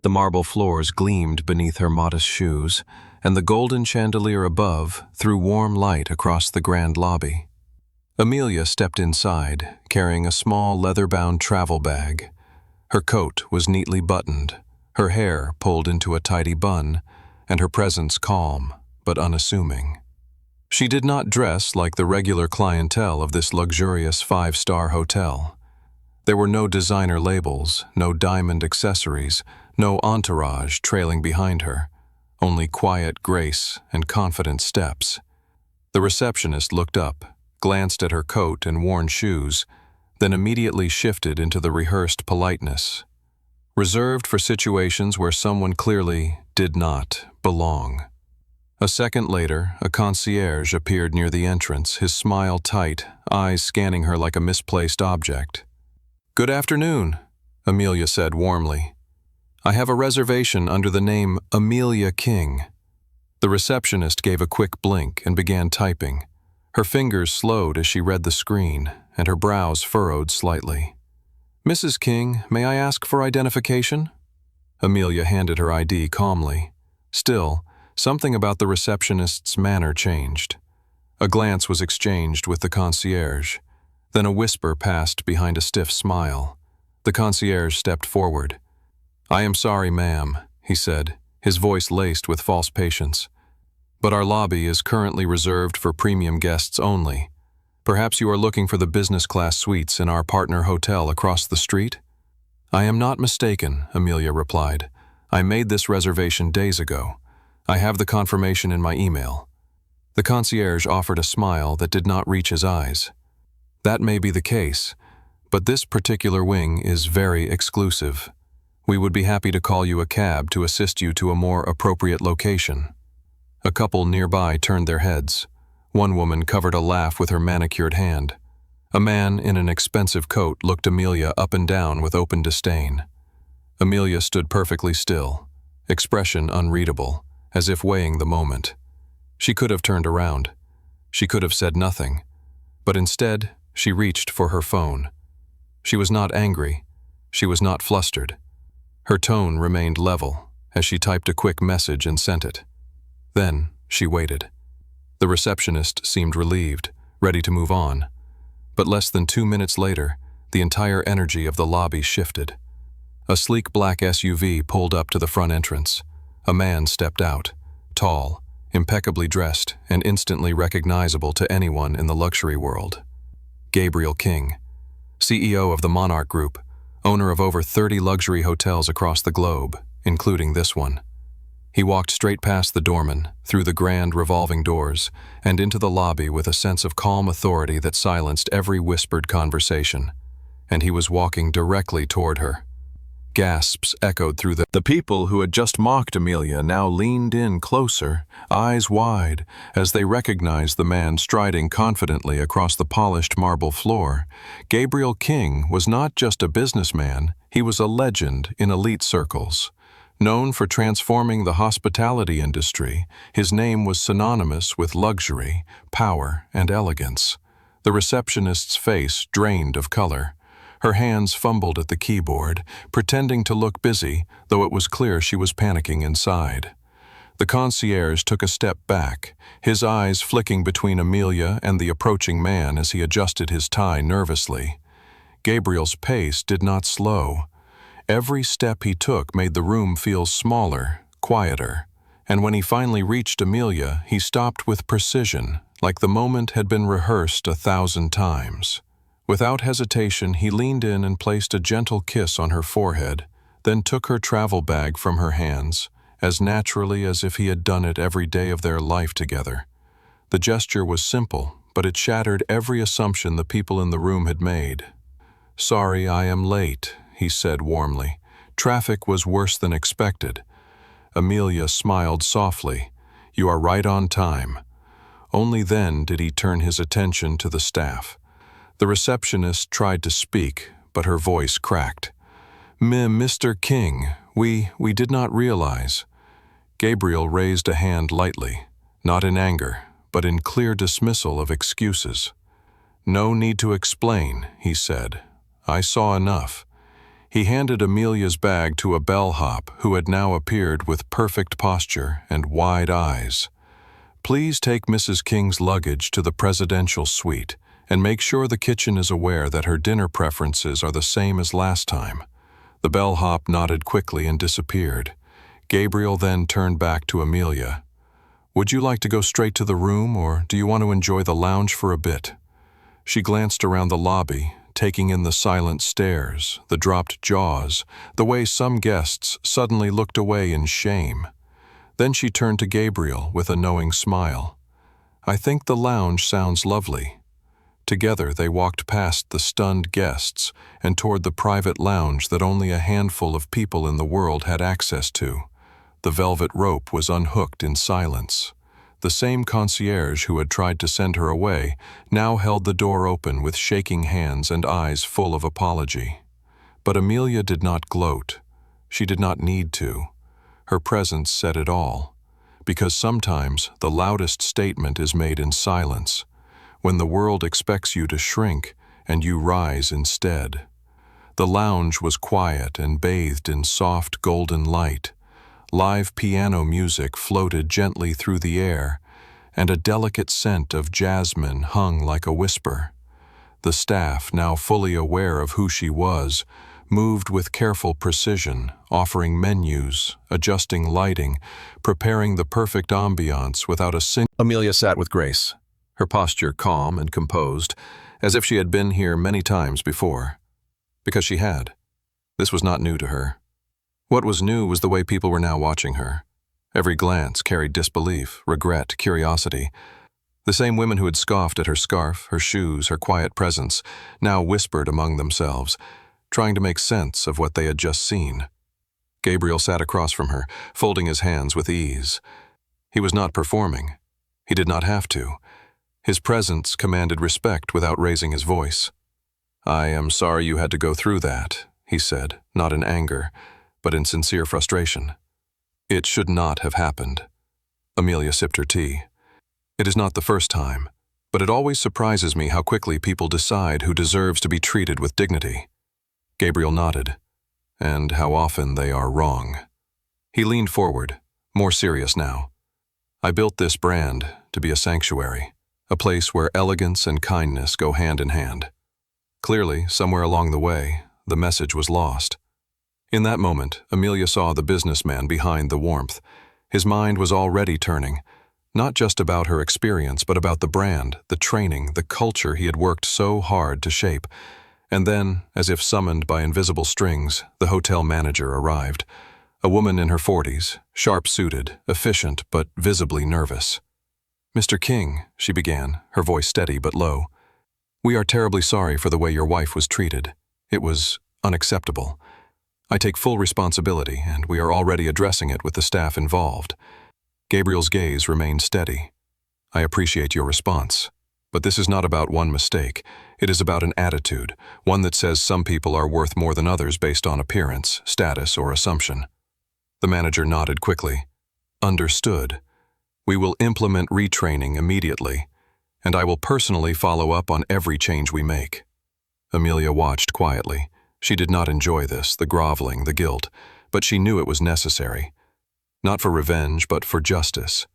The marble floors gleamed beneath her modest shoes, and the golden chandelier above threw warm light across the grand lobby. Amelia stepped inside, carrying a small leather-bound travel bag. Her coat was neatly buttoned, her hair pulled into a tidy bun, and her presence calm but unassuming. She did not dress like the regular clientele of this luxurious five-star hotel. There were no designer labels, no diamond accessories, no entourage trailing behind her, only quiet grace and confident steps. The receptionist looked up, glanced at her coat and worn shoes, then immediately shifted into the rehearsed politeness, reserved for situations where someone clearly did not belong. A second later, a concierge appeared near the entrance, his smile tight, eyes scanning her like a misplaced object. "Good afternoon," Amelia said warmly. "I have a reservation under the name Amelia King." The receptionist gave a quick blink and began typing. Her fingers slowed as she read the screen, and her brows furrowed slightly. "Mrs. King, may I ask for identification?" Amelia handed her ID calmly. Still, something about the receptionist's manner changed. A glance was exchanged with the concierge. Then a whisper passed behind a stiff smile. The concierge stepped forward. "I am sorry, ma'am," he said, his voice laced with false patience, "but our lobby is currently reserved for premium guests only. Perhaps you are looking for the business-class suites in our partner hotel across the street?" "I am not mistaken," Amelia replied. "I made this reservation days ago. I have the confirmation in my email." The concierge offered a smile that did not reach his eyes. "That may be the case, but this particular wing is very exclusive. We would be happy to call you a cab to assist you to a more appropriate location." A couple nearby turned their heads. One woman covered a laugh with her manicured hand. A man in an expensive coat looked Amelia up and down with open disdain. Amelia stood perfectly still, expression unreadable, as if weighing the moment. She could have turned around. She could have said nothing. But instead, she reached for her phone. She was not angry. She was not flustered. Her tone remained level as she typed a quick message and sent it. Then she waited. The receptionist seemed relieved, ready to move on. But less than 2 minutes later, the entire energy of the lobby shifted. A sleek black SUV pulled up to the front entrance. A man stepped out, tall, impeccably dressed, and instantly recognizable to anyone in the luxury world. Gabriel King, CEO of the Monarch Group, owner of over 30 luxury hotels across the globe, including this one. He walked straight past the doorman, through the grand revolving doors, and into the lobby with a sense of calm authority that silenced every whispered conversation. And he was walking directly toward her. Gasps echoed through the people who had just mocked Amelia now leaned in closer, eyes wide, as they recognized the man striding confidently across the polished marble floor. Gabriel King was not just a businessman, he was a legend in elite circles. Known for transforming the hospitality industry, his name was synonymous with luxury, power, and elegance. The receptionist's face drained of color. Her hands fumbled at the keyboard, pretending to look busy, though it was clear she was panicking inside. The concierge took a step back, his eyes flicking between Amelia and the approaching man as he adjusted his tie nervously. Gabriel's pace did not slow. Every step he took made the room feel smaller, quieter, and when he finally reached Amelia, he stopped with precision, like the moment had been rehearsed 1,000 times. Without hesitation, he leaned in and placed a gentle kiss on her forehead, then took her travel bag from her hands, as naturally as if he had done it every day of their life together. The gesture was simple, but it shattered every assumption the people in the room had made. "Sorry, I am late," he said warmly. "Traffic was worse than expected." Amelia smiled softly. "You are right on time." Only then did he turn his attention to the staff. The receptionist tried to speak, but her voice cracked. "Mr. King, we did not realize." Gabriel raised a hand lightly, not in anger, but in clear dismissal of excuses. "No need to explain," he said. "I saw enough." He handed Amelia's bag to a bellhop who had now appeared with perfect posture and wide eyes. "Please take Mrs. King's luggage to the presidential suite and make sure the kitchen is aware that her dinner preferences are the same as last time." The bellhop nodded quickly and disappeared. Gabriel then turned back to Amelia. "Would you like to go straight to the room, or do you want to enjoy the lounge for a bit?" She glanced around the lobby, taking in the silent stares, the dropped jaws, the way some guests suddenly looked away in shame. Then she turned to Gabriel with a knowing smile. "I think the lounge sounds lovely." Together they walked past the stunned guests and toward the private lounge that only a handful of people in the world had access to. The velvet rope was unhooked in silence. The same concierge who had tried to send her away now held the door open with shaking hands and eyes full of apology. But Amelia did not gloat. She did not need to. Her presence said it all. Because sometimes the loudest statement is made in silence, when the world expects you to shrink and you rise instead. The lounge was quiet and bathed in soft golden light. Live piano music floated gently through the air, and a delicate scent of jasmine hung like a whisper. The staff, now fully aware of who she was, moved with careful precision, offering menus, adjusting lighting, preparing the perfect ambiance without a single... Amelia sat with grace, her posture calm and composed, as if she had been here many times before. Because she had. This was not new to her. What was new was the way people were now watching her. Every glance carried disbelief, regret, curiosity. The same women who had scoffed at her scarf, her shoes, her quiet presence, now whispered among themselves, trying to make sense of what they had just seen. Gabriel sat across from her, folding his hands with ease. He was not performing. He did not have to. His presence commanded respect without raising his voice. "I am sorry you had to go through that," he said, not in anger, but in sincere frustration. "It should not have happened." Amelia sipped her tea. "It is not the first time, but it always surprises me how quickly people decide who deserves to be treated with dignity." Gabriel nodded. "And how often they are wrong." He leaned forward, more serious now. "I built this brand to be a sanctuary, a place where elegance and kindness go hand in hand. Clearly, somewhere along the way, the message was lost." In that moment, Amelia saw the businessman behind the warmth. His mind was already turning, not just about her experience, but about the brand, the training, the culture he had worked so hard to shape. And then, as if summoned by invisible strings, the hotel manager arrived. A woman in her 40s, sharp-suited, efficient, but visibly nervous. "Mr. King," she began, her voice steady but low, "we are terribly sorry for the way your wife was treated. It was unacceptable. I take full responsibility, and we are already addressing it with the staff involved." Gabriel's gaze remained steady. "I appreciate your response, but this is not about one mistake. It is about an attitude, one that says some people are worth more than others based on appearance, status, or assumption." The manager nodded quickly. "Understood. We will implement retraining immediately, and I will personally follow up on every change we make." Amelia watched quietly. She did not enjoy this, the groveling, the guilt, but she knew it was necessary. Not for revenge, but for justice.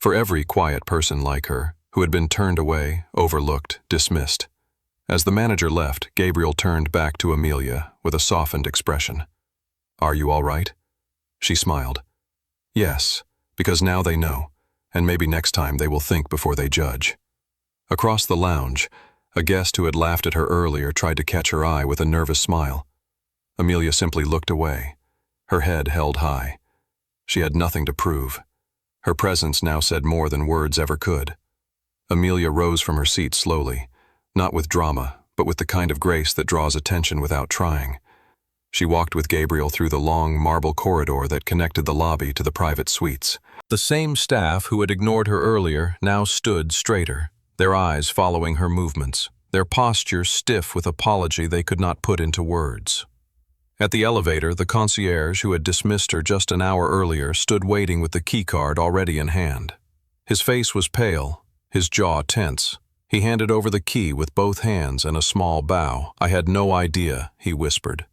For every quiet person like her, who had been turned away, overlooked, dismissed. As the manager left, Gabriel turned back to Amelia with a softened expression. "Are you all right?" She smiled. "Yes, because now they know, and maybe next time they will think before they judge." Across the lounge, a guest who had laughed at her earlier tried to catch her eye with a nervous smile. Amelia simply looked away, her head held high. She had nothing to prove. Her presence now said more than words ever could. Amelia rose from her seat slowly, not with drama, but with the kind of grace that draws attention without trying. She walked with Gabriel through the long marble corridor that connected the lobby to the private suites. The same staff who had ignored her earlier now stood straighter, their eyes following her movements, their posture stiff with apology they could not put into words. At the elevator, the concierge who had dismissed her just an hour earlier stood waiting with the keycard already in hand. His face was pale, his jaw tense. He handed over the key with both hands and a small bow. "I had no idea," he whispered.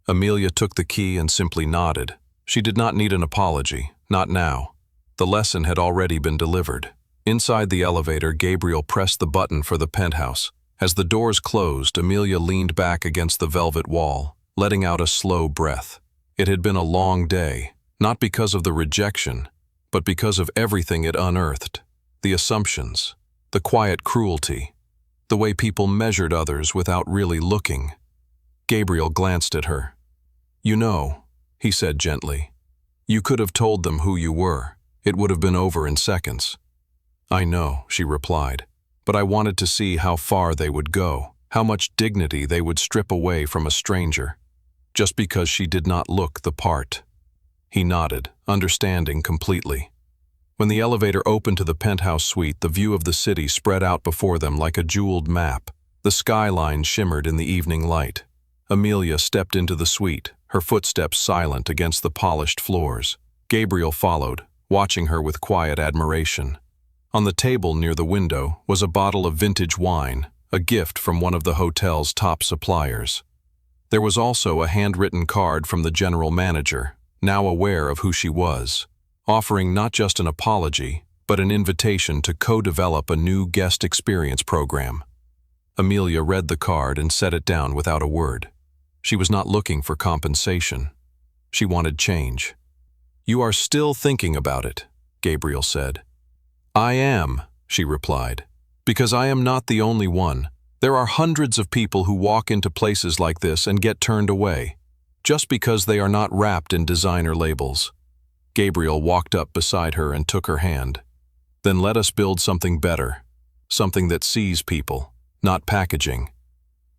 Amelia took the key and simply nodded. She did not need an apology, not now. The lesson had already been delivered. Inside the elevator, Gabriel pressed the button for the penthouse. As the doors closed, Amelia leaned back against the velvet wall, letting out a slow breath. It had been a long day, not because of the rejection, but because of everything it unearthed. The assumptions, the quiet cruelty, the way people measured others without really looking. Gabriel glanced at her. "You know," he said gently, "you could have told them who you were. It would have been over in seconds." "I know," she replied, "but I wanted to see how far they would go, how much dignity they would strip away from a stranger, just because she did not look the part." He nodded, understanding completely. When the elevator opened to the penthouse suite, the view of the city spread out before them like a jeweled map. The skyline shimmered in the evening light. Amelia stepped into the suite, her footsteps silent against the polished floors. Gabriel followed, watching her with quiet admiration. On the table near the window was a bottle of vintage wine, a gift from one of the hotel's top suppliers. There was also a handwritten card from the general manager, now aware of who she was, offering not just an apology, but an invitation to co-develop a new guest experience program. Amelia read the card and set it down without a word. She was not looking for compensation. She wanted change. "You are still thinking about it," Gabriel said. "I am," she replied, "because I am not the only one. There are hundreds of people who walk into places like this and get turned away, just because they are not wrapped in designer labels." Gabriel walked up beside her and took her hand. "Then let us build something better, something that sees people, not packaging."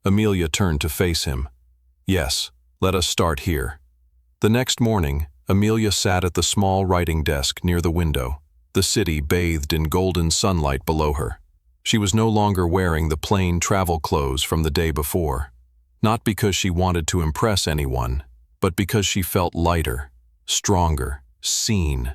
Amelia turned to face him. "Yes, let us start here." The next morning, Amelia sat at the small writing desk near the window, the city bathed in golden sunlight below her. She was no longer wearing the plain travel clothes from the day before, not because she wanted to impress anyone, but because she felt lighter, stronger, seen.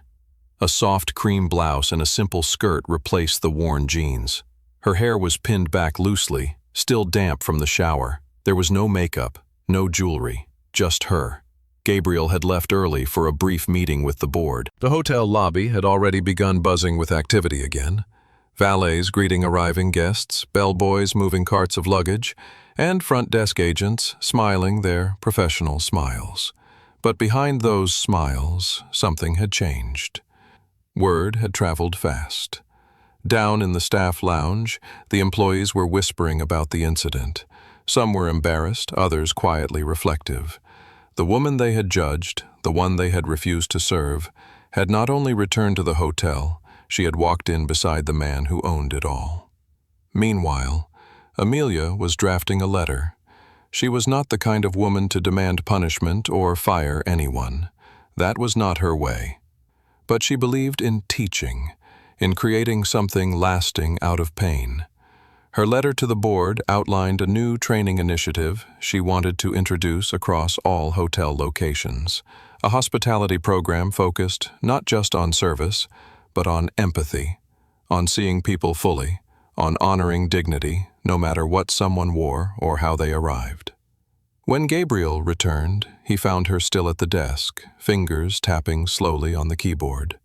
A soft cream blouse and a simple skirt replaced the worn jeans. Her hair was pinned back loosely, still damp from the shower. There was no makeup, no jewelry, just her. Gabriel had left early for a brief meeting with the board. The hotel lobby had already begun buzzing with activity again. Valets greeting arriving guests, bellboys moving carts of luggage, and front desk agents smiling their professional smiles. But behind those smiles, something had changed. Word had traveled fast. Down in the staff lounge, the employees were whispering about the incident. Some were embarrassed, others quietly reflective. The woman they had judged, the one they had refused to serve, had not only returned to the hotel, she had walked in beside the man who owned it all. Meanwhile, Amelia was drafting a letter. She was not the kind of woman to demand punishment or fire anyone. That was not her way. But she believed in teaching, in creating something lasting out of pain. Her letter to the board outlined a new training initiative she wanted to introduce across all hotel locations, a hospitality program focused not just on service, but on empathy, on seeing people fully, on honoring dignity, no matter what someone wore or how they arrived. When Gabriel returned, he found her still at the desk, fingers tapping slowly on the keyboard.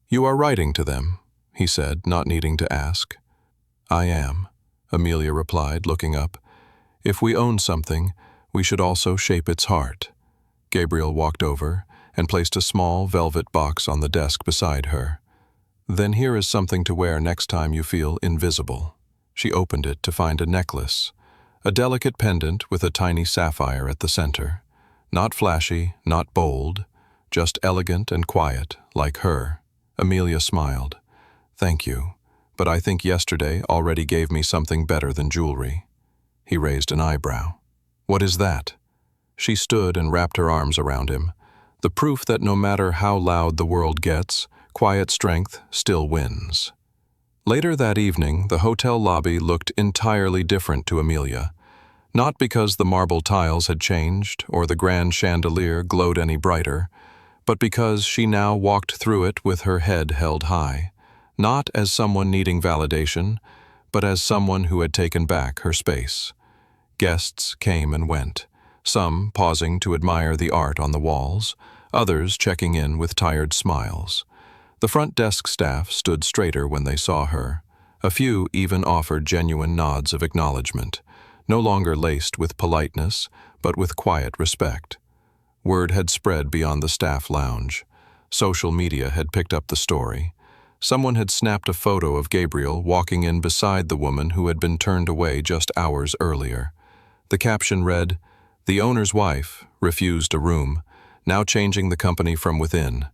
"You are writing to them," he said, not needing to ask. "I am," Amelia replied, looking up. "If we own something, we should also shape its heart." Gabriel walked over and placed a small velvet box on the desk beside her. "Then here is something to wear next time you feel invisible." She opened it to find a necklace, a delicate pendant with a tiny sapphire at the center. Not flashy, not bold, just elegant and quiet, like her. Amelia smiled. "Thank you, but I think yesterday already gave me something better than jewelry." He raised an eyebrow. "What is that?" She stood and wrapped her arms around him. The proof that no matter how loud the world gets, quiet strength still wins. Later that evening, the hotel lobby looked entirely different to Amelia. Not because the marble tiles had changed or the grand chandelier glowed any brighter, but because she now walked through it with her head held high, not as someone needing validation, but as someone who had taken back her space. Guests came and went. some pausing to admire the art on the walls, others checking in with tired smiles. The front desk staff stood straighter when they saw her. A few even offered genuine nods of acknowledgement, no longer laced with politeness, but with quiet respect. Word had spread beyond the staff lounge. Social media had picked up the story. Someone had snapped a photo of Gabriel walking in beside the woman who had been turned away just hours earlier. The caption read, "The owner's wife refused a room, now changing the company from within."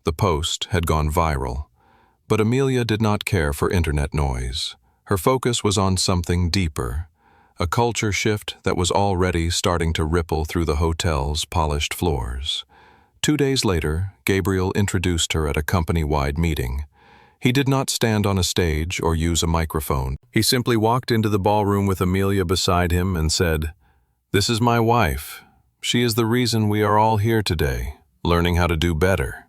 The post had gone viral. But Amelia did not care for internet noise. Her focus was on something deeper, a culture shift that was already starting to ripple through the hotel's polished floors. 2 days later, Gabriel introduced her at a company-wide meeting. He did not stand on a stage or use a microphone. He simply walked into the ballroom with Amelia beside him and said, "This is my wife. She is the reason we are all here today, learning how to do better."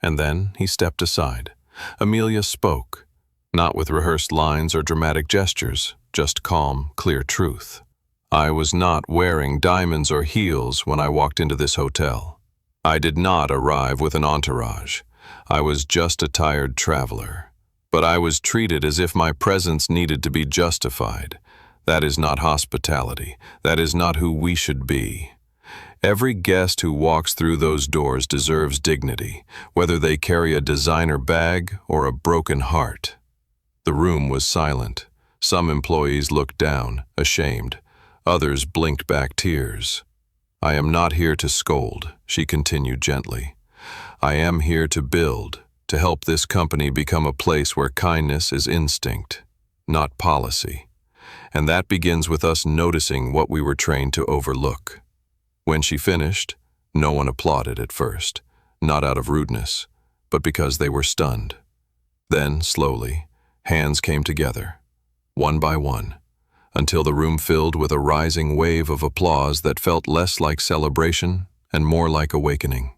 And then he stepped aside. Amelia spoke, not with rehearsed lines or dramatic gestures, just calm, clear truth. "I was not wearing diamonds or heels when I walked into this hotel. I did not arrive with an entourage. I was just a tired traveler. But I was treated as if my presence needed to be justified. That is not hospitality. That is not who we should be. Every guest who walks through those doors deserves dignity, whether they carry a designer bag or a broken heart." The room was silent. Some employees looked down, ashamed. Others blinked back tears. "I am not here to scold," she continued gently. "I am here to build, to help this company become a place where kindness is instinct, not policy. And that begins with us noticing what we were trained to overlook." When she finished, no one applauded at first, not out of rudeness, but because they were stunned. Then, slowly, hands came together, one by one, until the room filled with a rising wave of applause that felt less like celebration and more like awakening.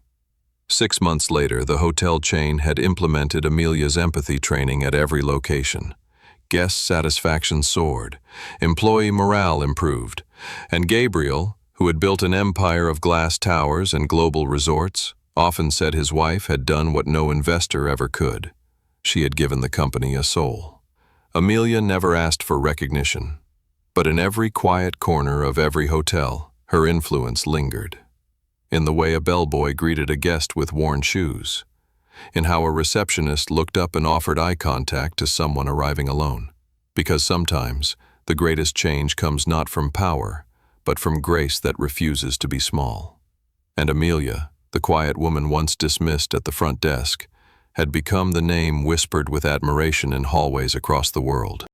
6 months later, the hotel chain had implemented Amelia's empathy training at every location. Guest satisfaction soared, employee morale improved, and Gabriel, who had built an empire of glass towers and global resorts, often said his wife had done what no investor ever could. She had given the company a soul. Amelia never asked for recognition, but in every quiet corner of every hotel, her influence lingered. In the way a bellboy greeted a guest with worn shoes, in how a receptionist looked up and offered eye contact to someone arriving alone. Because sometimes, the greatest change comes not from power, but from grace that refuses to be small. And Amelia, the quiet woman once dismissed at the front desk, had become the name whispered with admiration in hallways across the world.